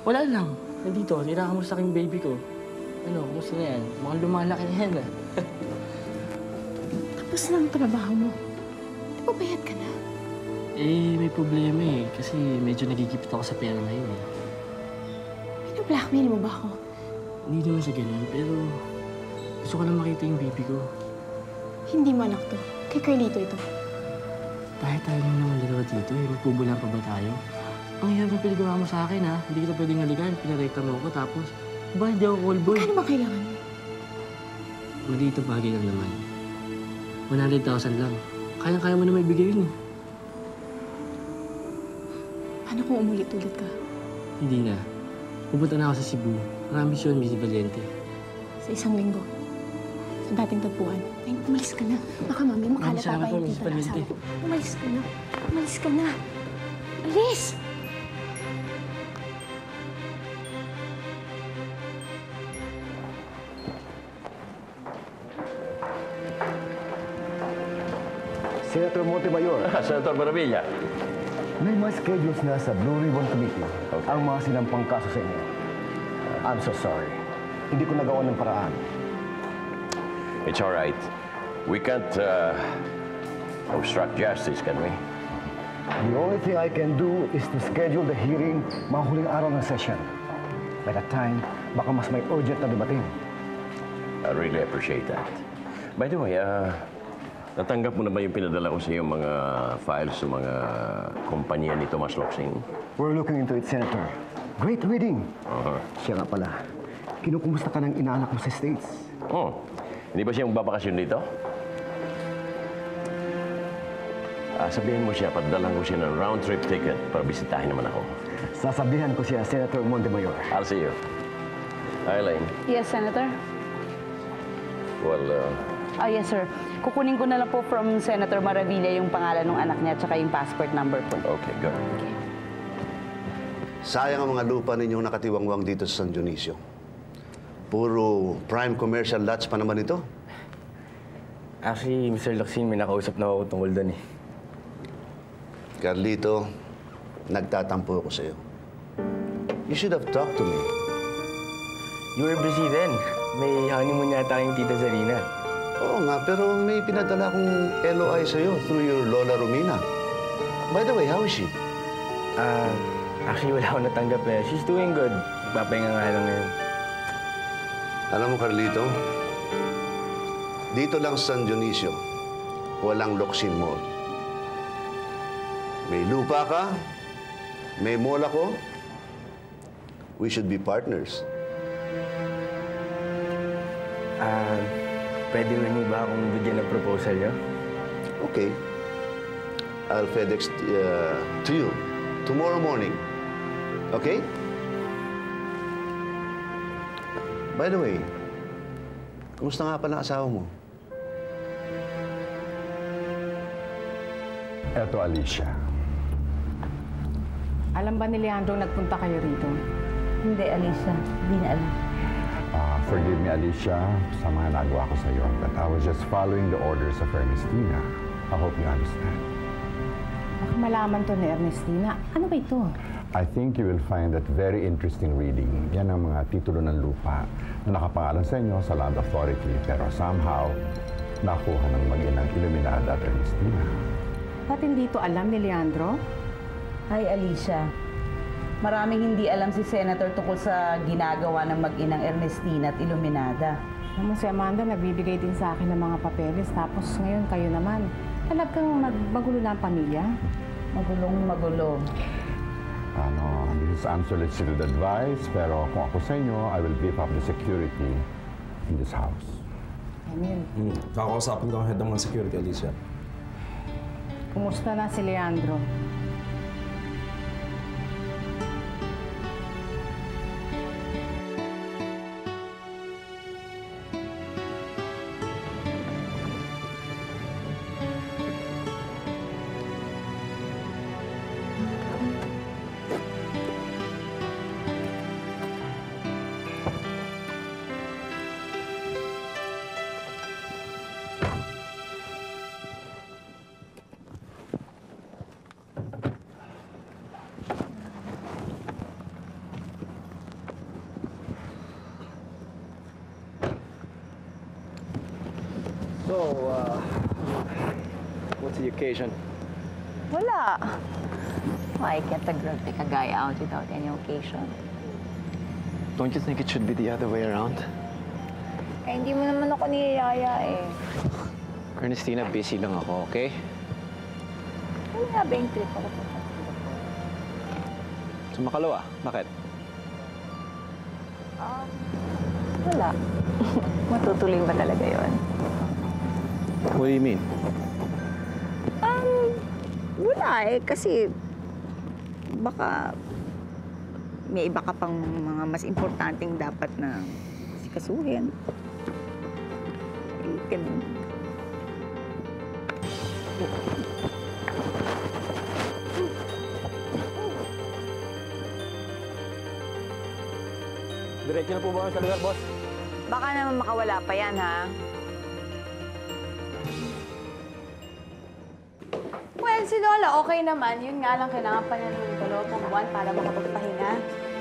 Wala lang. Nandito, kinakamusta ko yung baby ko. Ano, kumusta na yan? Mukhang lumalaki na yan, ah. Tapos na ang trabaho mo. Di ba bayad ka na? Eh, may problema eh. Kasi medyo nagigipit ako sa pera ngayon eh. Pino-blackmail mo ba ako? Hindi naman sa ganun, pero gusto ko lang makita yung baby ko. Hindi mo anak to. Kay Carlito ito. Dahil tayo lang naman dalawa dito eh. Magpubulan pa ba tayo? Ang hirap ng pinagawa mo sa akin, ha? Hindi kita pwedeng halikan. Pinarekta mo ako, tapos... Ba, hindi ako call boy. Kano ba kailangan mo? Maliit na bagay lang naman. 100,000 lang. Kaya-kaya mo na may bigay yun, eh. Paano kung umulit-ulit ka? Hindi na. Pupunta na ako sa Cebu. Promise yun, Miss Valiente. Sa isang linggo. Sa dating tagpuan. Ay, umalis ka na. Baka mami, makalata Salamat pa po, yung Miss tita ng Valiente. asawa. Umalis ka na. Umalis ka na. Alis! Senator Montemayor, Senator Maravilla. may mga schedules na sa Blue Ribbon Committee ang mga sinampang kaso sa inyo. I'm so sorry. Hindi ko nagawa ng paraan. It's all right. We can't obstruct justice, can we? The only thing I can do is to schedule the hearing mga huling araw ng session. By that time, baka mas may urgent na dumating. I really appreciate that. By the way, natanggap mo na ba yung pinadala ko sa iyo mga files sa mga kumpanya ni Tomas Locsin? We're looking into it, Senator. Great reading. Siya nga pala. Kinukumusta ka ng inaanak mo sa States. Oh, hindi ba siya yung babakasyon dito? Sabihin mo siya, paddalan ko siya ng round-trip ticket para bisitahin naman ako. Sasabihan ko siya, Senator Montemayor. I'll see you. Hi, Elaine. Yes, Senator. Well, Yes, sir. Kukunin ko na lang po from Senator Maravilla yung pangalan ng anak niya at saka yung passport number po. okay, good. Sayang ang mga lupa ninyong nakatiwangwang dito sa San Dionisio. Puro prime commercial lots pa naman ito. Actually, Mr. Locsin, may nakausap na ako tungkol doon eh. Carlito, nagtatampo ako sa'yo. You should have talked to me. You were busy then. May honeymoon yata yung Tita Zarina. Oo nga, pero may pinadala akong LOI sa'yo through your Lola Romina. By the way, how is she? Actually, wala akong natanggap eh. She's doing good. Nagpapahinga nga lang ngayon. Alam mo, Carlito, dito lang sa San Dionisio, walang Locsin Mall. May lupa ka, may mall ako, we should be partners. Pwede mo niyo ba akong bigyan ng proposal niyo? Okay. I'll FedEx to you tomorrow morning. Okay? By the way, kumusta nga pala ang asawa mo? Eto, Alicia. Alam ba ni Leandro nagpunta kayo rito? Hindi, Alicia. Hindi na alam. Forgive me, Alicia, sa mga nagawa ko sa iyo. But I was just following the orders of Ernestina. I hope you understand. Baka malaman to ni Ernestina. Ano ba ito? I think you will find that very interesting reading. Yan ang mga titulo ng lupa na nakapangalan sa inyo sa Land Authority. Pero somehow, nakuha ng mag-inang Iluminada at Ernestina. Ba't hindi ito alam ni Leandro? Hi, Alicia. Maraming hindi alam si Senator tungkol sa ginagawa ng mag-inang Ernestina at Iluminada. Naman si Amanda, nagbibigay din sa akin ng mga papeles. Tapos ngayon kayo naman. Talagang magulo na ang pamilya. Magulong magulo. This is unsolicited advice, pero kung ako sa inyo, I will beef up the security in this house. Emil, Kakausapin ko ang head ng mga security, Alicia. kumusta na si Leandro? What's the occasion? Wala. Why can't a girl take a guy out without any occasion? Don't you think it should be the other way around? Eh, hindi mo naman ako niyayaya eh. Ernestina, busy lang ako, okay? Ano nga ba yung trip ako? Sa Makalawa, bakit? Wala. Matutuloy ba talaga yon? What do you mean? Wala eh. Kasi baka may iba ka pang mga mas importanteng dapat na sikasuhin. You can... Diretso na po ba sa lugar, boss? Baka naman makawala pa yan, ha? Well, si Lola, okay naman. Yun nga lang, kailangan pa niya ng dalawang buwan para makapagpahinga.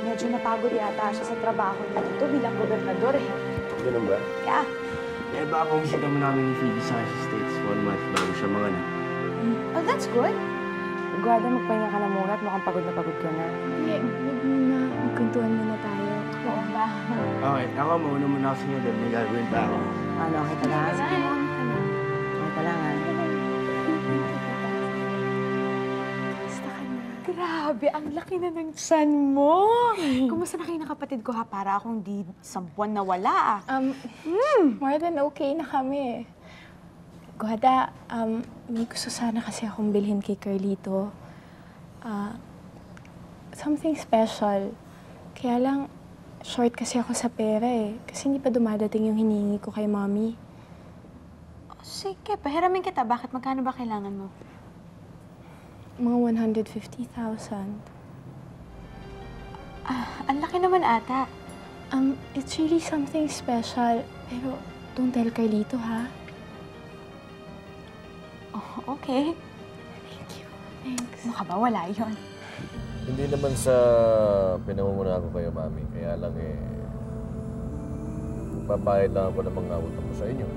Medyo napagod yata siya sa trabaho niya dito bilang gobernador eh. Ganun ba? Yeah. Eh, baka kung bisita mo namin ni Phoebe sa States 1 month bago siya mga na. Oh, that's good. Guada, magpahinga ka na muna at mukhang pagod na pagod ka na. Hindi, huwag muna. Magkuntuhan muna tayo. Oo ba? Okay, ako mauna muna ako sa inyo dahil may gagawin pa ako. Ano, okay ka lang? Sige, mauna ka na. Okay ka lang, ha? Basta ka na. Grabe, ang laki na ng tiyan mo. Kumusta na kayo ng kapatid ko ha? Para akong di sampuan na wala ah. More than okay na kami. Guada, may gusto sana kasi akong bilhin kay Carlito. Something special. Kaya lang, short kasi ako sa pera eh. Kasi hindi pa dumadating yung hinihingi ko kay Mommy. Sige, pahiramin kita. Bakit? Magkano ba kailangan mo? Mga 150,000. Ang laki naman ata. It's really something special. Pero don't tell Carlito, ha? Oh, okay. Thank you. Thanks. Ano ka ba? Wala yun. Hindi naman sa pinamumuna ko kayo, Mami. Kaya lang papayad lang ako ng mga utang ko sa inyo.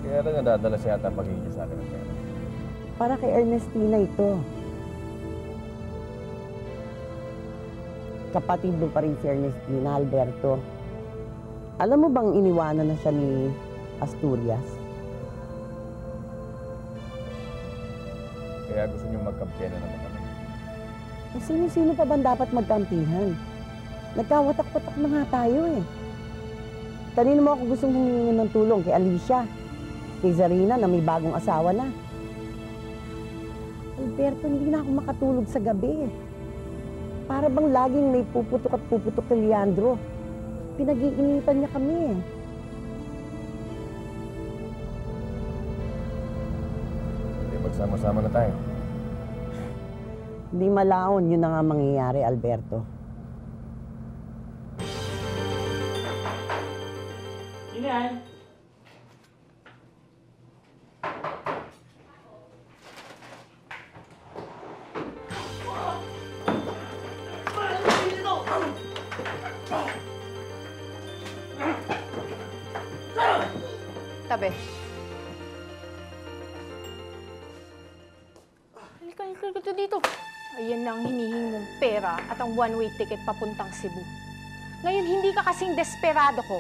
Kaya lang nadadala siya yata paghingi sa akin ng pera. Para kay Ernestina ito. Kapatid mo pa rin si Ernestina, Alberto. Alam mo bang iniwanan na siya ni Asturias? Kaya gusto niyo magkampiyan na naman kami. Eh, sino-sino pa bang dapat magkampihan? Nagkawatak-watak na nga tayo eh. Kanino mo ako gustong humingi ng tulong? Kay Alicia, kay Zarina na may bagong asawa na. Alberto, hindi na ako makatulog sa gabi eh. Para bang laging may puputok at puputok kay Leandro. Pinag-iinitan niya kami eh. Hindi magsama-sama na tayo. Hindi malaon, yun na nga mangyayari, Alberto. Sino yan? Tabi. Halika dito. Ayan na ang hinihing mong pera at ang one-way ticket papuntang Cebu. Ngayon, hindi ka kasing desperado ko.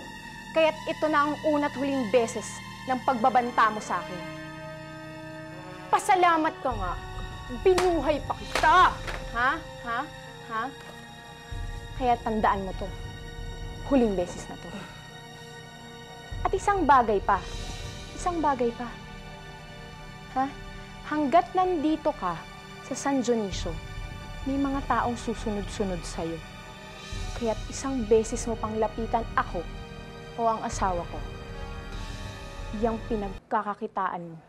Kaya't ito na ang una't huling beses ng pagbabanta mo sa akin. Pasalamat ka nga. Binuhay pa kita. Ha? Kaya tandaan mo to. Huling beses na to. At isang bagay pa. Ha? Hanggat nandito ka sa San Dionisio, may mga taong susunod-sunod sa'yo. Kaya't isang beses mo pang lapitan ako o ang asawa ko. Yang pinagkakakitaan mo.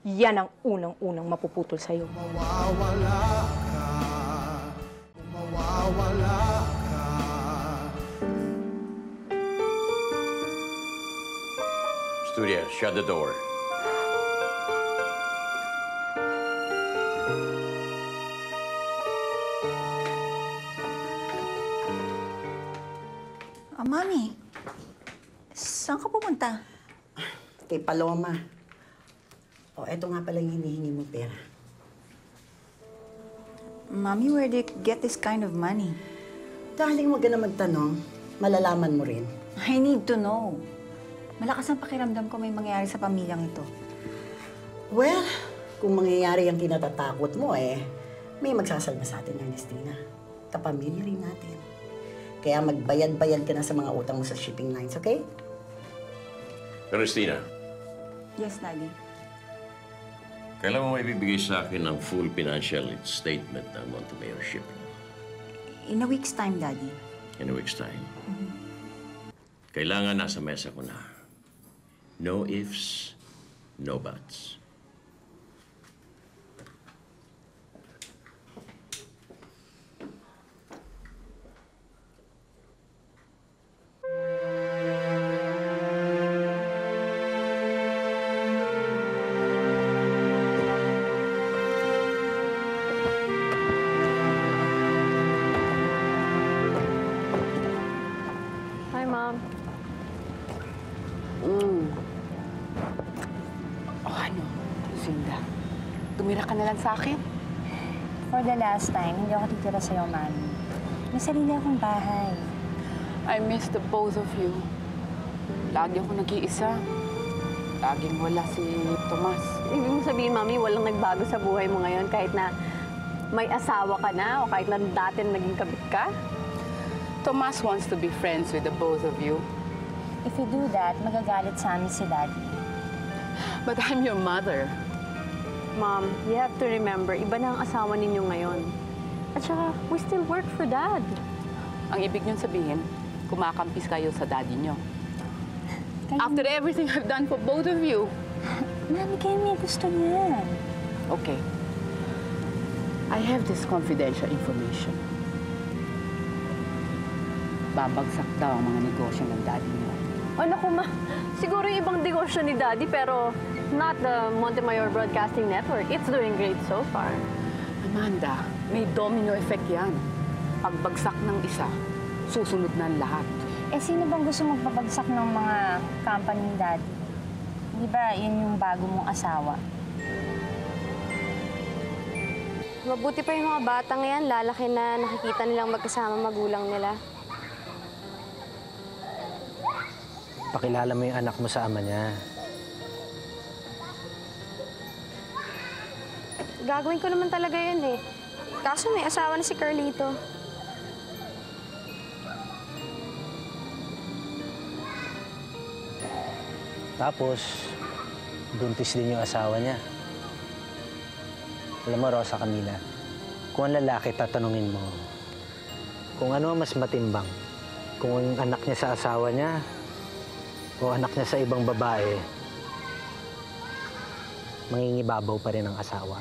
Yan ang unang-unang mapuputol sa'yo. Mawawala ka. Studia, shut the door. Mami, saan ka pumunta? kay Paloma. O, eto nga pala yung hinihingi mo pera. Mommy, where do you get this kind of money? Darling, huwag ka na magtanong. Malalaman mo rin. I need to know. Malakas ang pakiramdam ko may mangyayari sa pamilyang ito. Well, kung mangyayari ang kinatatakot mo may magsasalba sa atin, Ernestina. Kapamilya rin natin. Kaya magbayad-bayad ka na sa mga utang mo sa shipping lines, okay? Christina, Yes, Daddy. kailan mo maibibigay sa akin ng full financial statement ng Montemayor Shipping? In a week's time, Daddy. In a week's time. Kailangan nasa mesa ko na. No ifs, no buts. Hi, Mom. O ano, Lucinda? Tumira ka na lang sa akin? For the last time, hindi ako titira sa'yo, Mami. May sarili akong bahay. I miss the both of you. Lagi ako nag-iisa. Laging wala si Tomas. Ibig mo sabihin, Mami, walang nagbago sa buhay mo ngayon kahit na may asawa ka na o kahit na dati naging kabit ka? Tomas wants to be friends with the both of you. If you do that, magagalit sa amin si Daddy. But I'm your mother. Mom, you have to remember, iba na ang asawa ninyo ngayon. At saka, we still work for Dad. Ang ibig niyong sabihin, kumakampis kayo sa daddy niyo. After everything I've done for both of you. Mami, kayo may gusto niyan. Okay. I have this confidential information. Babagsak daw ang mga negosyo ng daddy niyo. Ano ko ma? Siguro yung ibang negosyo ni Daddy, pero not the Montemayor Broadcasting Network. It's doing great so far. Amanda, may domino effect yan. Pagbagsak ng isa, susunod na ang lahat. Eh, sino bang gusto magpapagsak ng mga company ni Daddy? Di ba yun yung bago mong asawa? Mabuti pa yung mga bata ngayon, lalaki na nakikita nilang magkasama magulang nila. Pakilala mo yung anak mo sa ama niya. Gagawin ko naman talaga yun eh. Kaso may asawa na si Carlito. Tapos, buntis din yung asawa niya. Alam mo, Rosa Camila, kung ang lalaki tatanungin mo, kung ano ang mas matimbang, kung yung anak niya sa asawa niya, o anak niya sa ibang babae, mangingibabaw pa rin ang asawa.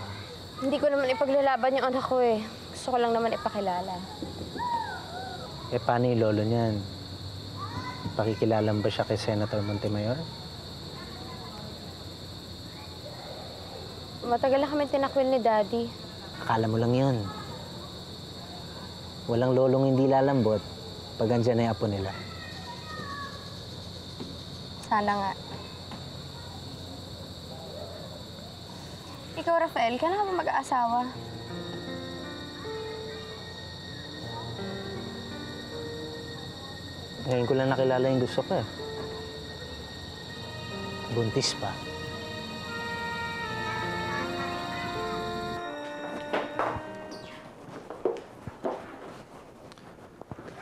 Hindi ko naman ipaglalaban yung anak ko eh. Gusto ko lang naman ipakilala. Eh, paano yung lolo niyan? Pakikilalan ba siya kay Senator Montemayor? Matagal na kami tinakwil ni Daddy. Akala mo lang yun. Walang lolong hindi lalambot pag andyan na yung apo nila. Sana nga. Ikaw, Rafael, kailan ka ba mag-aasawa? Ngayon ko lang nakilala yung gusto ko eh. Buntis pa.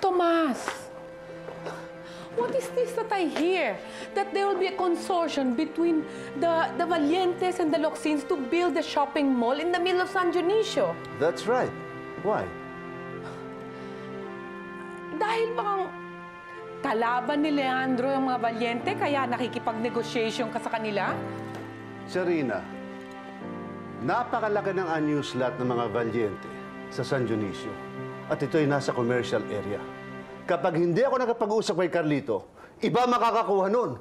Tomas! What is this that I hear? That there will be a consortium between the Valientes and the Loxins to build a shopping mall in the middle of San Dionisio. That's right. Why? Dahil bang kalaban ni Leandro yung mga Valiente, kaya nakikipag-negotiation ka sa kanila? Serena, napakalaki ng unused lot ng mga Valiente sa San Dionisio. At ito'y nasa commercial area. Kapag hindi ako nakapag-usap kay Carlito, iba makakakuha nun.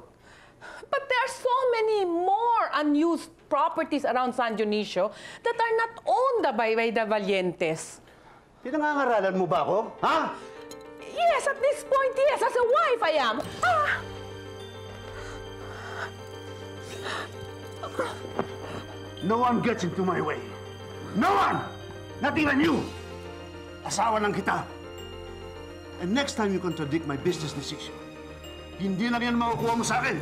But there are so many more unused properties around San Dionisio that are not owned by the Valientes. Pinangangaralan mo ba ako? Ha? Yes, at this point, yes. As a wife, I am. No one gets into my way. No one! Not even you! Asawa lang kita. And next time you contradict my business decision, hindi lang yan makukuha mo sa akin.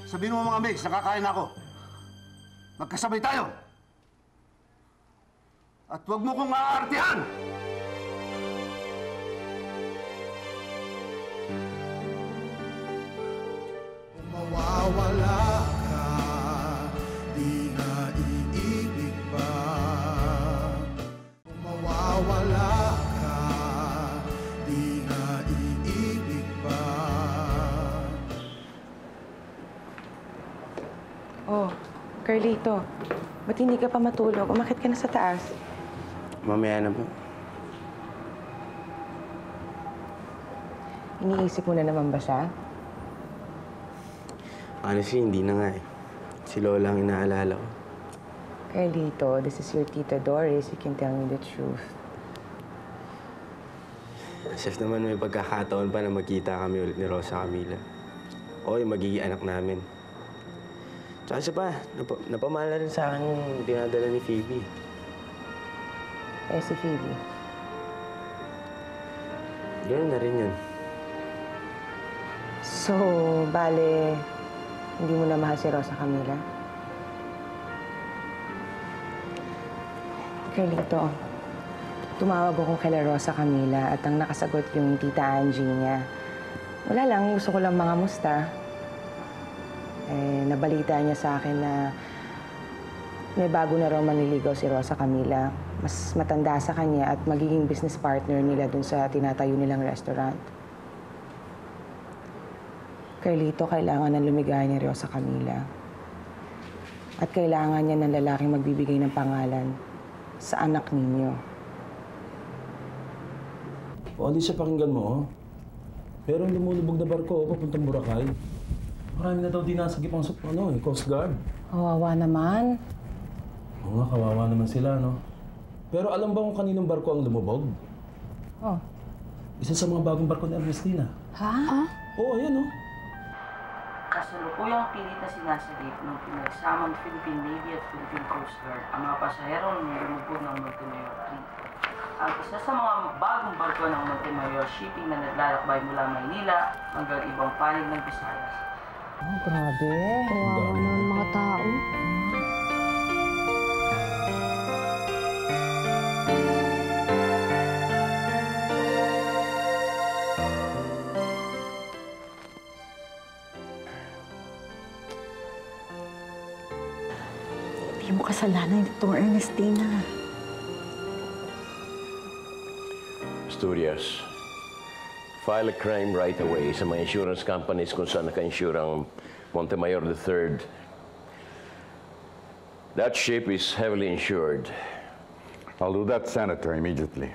Sabihin mo mga mates, nakakain ako. Magkasabay tayo. At huwag mo kong maaartihan! Mawawala ka, di na iibig pa. Mawawala ka, di na iibig pa. Oh, Carlito, ba't hindi ka pa matulog? Umakit ka na sa taas. Mamaya na po. Iniisip mo na naman ba siya? Honestly, hindi na nga eh. Si Lola ang inaalala ko. Carlito, this is your Tita Doris. You can tell me the truth. As if naman may pagkakataon pa na magkita kami ulit ni Rosa Camila. O yung magiging anak namin. Tsaka isa pa, napamala rin sa akin yung dinadala ni Phoebe. Eh, si Phoebe? Ganoon na rin yun. So, bale, hindi mo na mahal si Rosa Camila? Carlito, tumawag ako kay Rosa Camila at ang nakasagot yung Tita Angie niya. Wala lang, gusto ko lang mga musta. Eh, nabalita niya sa akin na may bago na raw manliligaw si Rosa Camila. Mas matanda sa kanya at magiging business partner nila dun sa tinatayo nilang restaurant. Carlito, kailangan ng lumigaya ni Rosa Camila. At kailangan niya ng lalaking magbibigay ng pangalan sa anak ninyo. O, Alicia, pakinggan mo, oh. Pero ang lumulubog na barko, papuntang Boracay. Marami na daw dinasagip ang Coast Guard. Kawawa naman. Oo nga, kawawa naman sila, no? Pero alam ba kung kaninong barko ang lumubog? Oh. Isa sa mga bagong barko ni Ernestina. Ha? Oo, ayan, oh. Kasalukuyang pilit na sinasalip ng pinagsamang Philippine Navy at Philippine Coast Guard ang mga pasahero ng lumubog ng Montemayor Creek. Ang isa sa mga bagong barko ng Montemayor Shipping na naglalakbay mula Maynila hanggang ibang panig ng Visayas. Oh, grabe. Kawawa naman mga tao. Hindi mo kasalanan itong Ernestina. Asturias, file a crime right away sa mga insurance companies kung saan naka-insure ang Montemayor III. That ship is heavily insured. I'll do that, Senator, immediately.